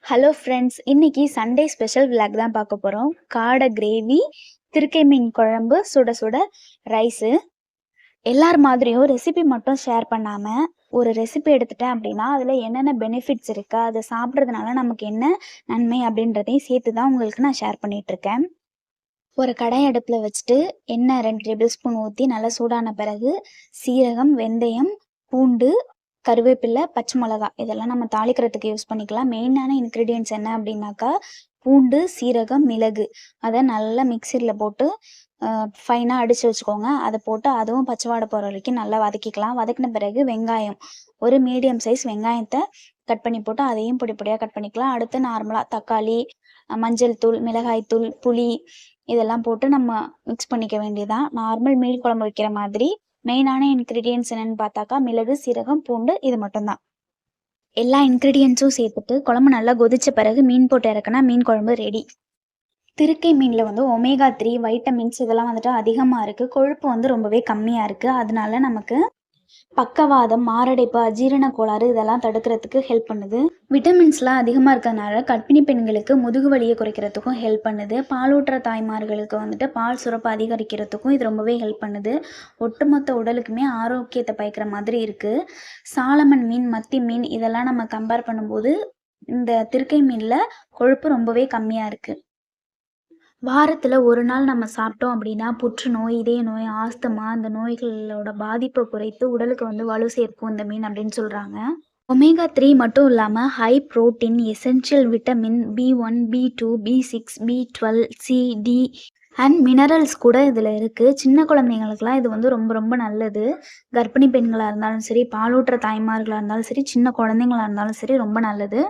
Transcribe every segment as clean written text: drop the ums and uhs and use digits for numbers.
Hello friends, இன்னைக்கு Sunday special vlog தான் பார்க்க போகிறோம். காடை கிரேவி, திருக்கை மீன் குழம்பு, சுட சுட ரைஸு. எல்லார் மாதிரியும் ரெசிபி மட்டும் ஷேர் பண்ணாமல் ஒரு ரெசிபி எடுத்துட்டேன் அப்படின்னா அதில் என்னென்ன பெனிஃபிட்ஸ் இருக்குது, அதை சாப்பிட்றதுனால நமக்கு என்ன நன்மை அப்படின்றதையும் சேர்த்து தான் உங்களுக்கு நான் ஷேர் பண்ணிகிட்ருக்கேன். ஒரு கடாய் அடுப்பில் வச்சுட்டு எண்ணெய் 2 டேபிள் ஸ்பூன் ஊற்றி நல்லா சூடான பிறகு சீரகம், வெந்தயம், பூண்டு, கருவேப்பிலை, பச்சை மிளகா இதெல்லாம் நம்ம தாளிக்கிறதுக்கு யூஸ் பண்ணிக்கலாம். மெயினான இன்க்ரீடியன்ட்ஸ் என்ன அப்படின்னாக்கா பூண்டு, சீரகம், மிளகு அதை நல்லா மிக்சியில் போட்டு ஃபைனாக அடித்து வச்சுக்கோங்க. அதை போட்டு அதுவும் பச்சை வாடை போகிற வரைக்கும் நல்லா வதக்கிக்கலாம். வதக்கின பிறகு வெங்காயம், ஒரு மீடியம் சைஸ் வெங்காயத்தை கட் பண்ணி போட்டு அதையும் பொடி பொடியாக கட் பண்ணிக்கலாம். அடுத்து நார்மலாக தக்காளி, மஞ்சள் தூள், மிளகாய் தூள், புளி இதெல்லாம் போட்டு நம்ம மிக்ஸ் பண்ணிக்க வேண்டியதான். நார்மல் மீன் குழம்பு வைக்கிற மாதிரி. மெயினான இன்க்ரீடியன்ட்ஸ் என்னென்னு பார்த்தாக்கா மிளகு, சீரகம், பூண்டு இது மட்டும்தான். எல்லா இன்க்ரீடியன்ட்ஸும் சேர்த்துட்டு குழம்பு நல்லா கொதித்த பிறகு மீன் போட்டு இறக்குனா மீன் குழம்பு ரெடி. திருக்கை மீனில் வந்து ஒமேகா 3 வைட்டமின்ஸ் இதெல்லாம் வந்துட்டு அதிகமாக இருக்குது. கொழுப்பு வந்து ரொம்பவே கம்மியாக இருக்குது. அதனால நமக்கு பக்கவாதம், மாரடைப்பு, அஜீரண கோளாறு இதெல்லாம் தடுக்கிறதுக்கு ஹெல்ப் பண்ணுது. விட்டமின்ஸ்லாம் அதிகமாக இருக்கிறதுனால கர்ப்பிணி பெண்களுக்கு முதுகு வலியை குறைக்கிறதுக்கும் ஹெல்ப் பண்ணுது. பாலூட்டுற தாய்மார்களுக்கு வந்துட்டு பால் சுரப்பு அதிகரிக்கிறதுக்கும் இது ரொம்பவே ஹெல்ப் பண்ணுது. ஒட்டுமொத்த உடலுக்குமே ஆரோக்கியத்தை பயக்கிற மாதிரி இருக்குது. சாலமன் மீன், மத்தி மீன் இதெல்லாம் நம்ம கம்பேர் பண்ணும்போது இந்த திருக்கை மீனில் கொழுப்பு ரொம்பவே கம்மியாக இருக்குது. வாரத்தில் ஒரு நாள் நம்ம சாப்பிட்டோம் அப்படின்னா புற்றுநோய், இதய நோய், ஆஸ்துமா இந்த நோய்களோட பாதிப்பை குறைத்து உடலுக்கு வந்து வலு சேர்க்கும் இந்த மீன் அப்படின்னு சொல்கிறாங்க. ஒமேகா 3 மட்டும் இல்லாமல் high protein, essential vitamin B1, B2, B6, B12, C, D and minerals கூட இதில் இருக்குது. சின்ன குழந்தைங்களுக்குலாம் இது வந்து ரொம்ப ரொம்ப நல்லது. கர்ப்பிணி பெண்களாக இருந்தாலும் சரி, பாலூட்டுற தாய்மார்களாக இருந்தாலும் சரி, சின்ன குழந்தைங்களாக இருந்தாலும் சரி ரொம்ப நல்லது.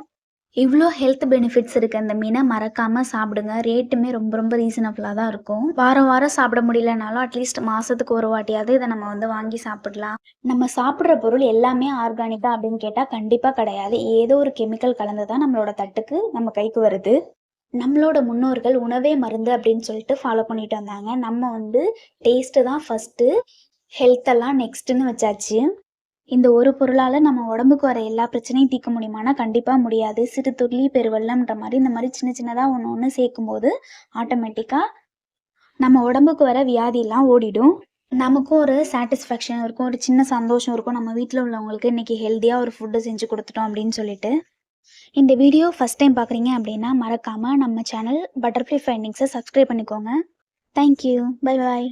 இவ்வளோ ஹெல்த் பெனிஃபிட்ஸ் இருக்க இந்த மீனை மறக்காமல் சாப்பிடுங்க. ரேட்டுமே ரொம்ப ரொம்ப ரீசனபிளாக தான் இருக்கும். வாரம் வாரம் சாப்பிட முடியலனாலும் அட்லீஸ்ட் மாதத்துக்கு ஒரு வாட்டியாவது இதை நம்ம வந்து வாங்கி சாப்பிடலாம். நம்ம சாப்பிட்ற பொருள் எல்லாமே ஆர்கானிக்கா அப்படின்னு கேட்டால் கண்டிப்பாக கிடையாது. ஏதோ ஒரு கெமிக்கல் கலந்து தான் நம்மளோட தட்டுக்கு நம்ம கைக்கு வருது. நம்மளோட முன்னோர்கள் உணவே மருந்து அப்படின்னு சொல்லிட்டு ஃபாலோ பண்ணிட்டு வந்தாங்க. நம்ம வந்து டேஸ்ட்டு தான் ஃபஸ்ட்டு, ஹெல்த்தெல்லாம் நெக்ஸ்ட்டுன்னு வச்சாச்சு. இந்த ஒரு பொருளால் நம்ம உடம்புக்கு வர எல்லா பிரச்சனையும் தீர்க்க முடியுமானா கண்டிப்பாக முடியாது. சிறு துளி பெருவெள்ளம்ன்ற மாதிரி இந்த மாதிரி சின்ன சின்னதாக ஒன்று ஒன்று சேர்க்கும்போது ஆட்டோமேட்டிக்காக நம்ம உடம்புக்கு வர வியாதியெல்லாம் ஓடிடும். நமக்கும் ஒரு சாட்டிஸ்ஃபேக்ஷன் இருக்கும், ஒரு சின்ன சந்தோஷம் இருக்கும். நம்ம வீட்டில் உள்ளவங்களுக்கு இன்றைக்கி ஹெல்த்தியாக ஒரு ஃபுட்டு செஞ்சு கொடுத்துட்டோம் அப்படின்னு சொல்லிட்டு. இந்த வீடியோ ஃபஸ்ட் டைம் பார்க்குறீங்க அப்படின்னா மறக்காமல் நம்ம சேனல் பட்டர்ஃப்ளை ஃபைண்டிங்ஸை சப்ஸ்கிரைப் பண்ணிக்கோங்க. தேங்க்யூ. Bye bye.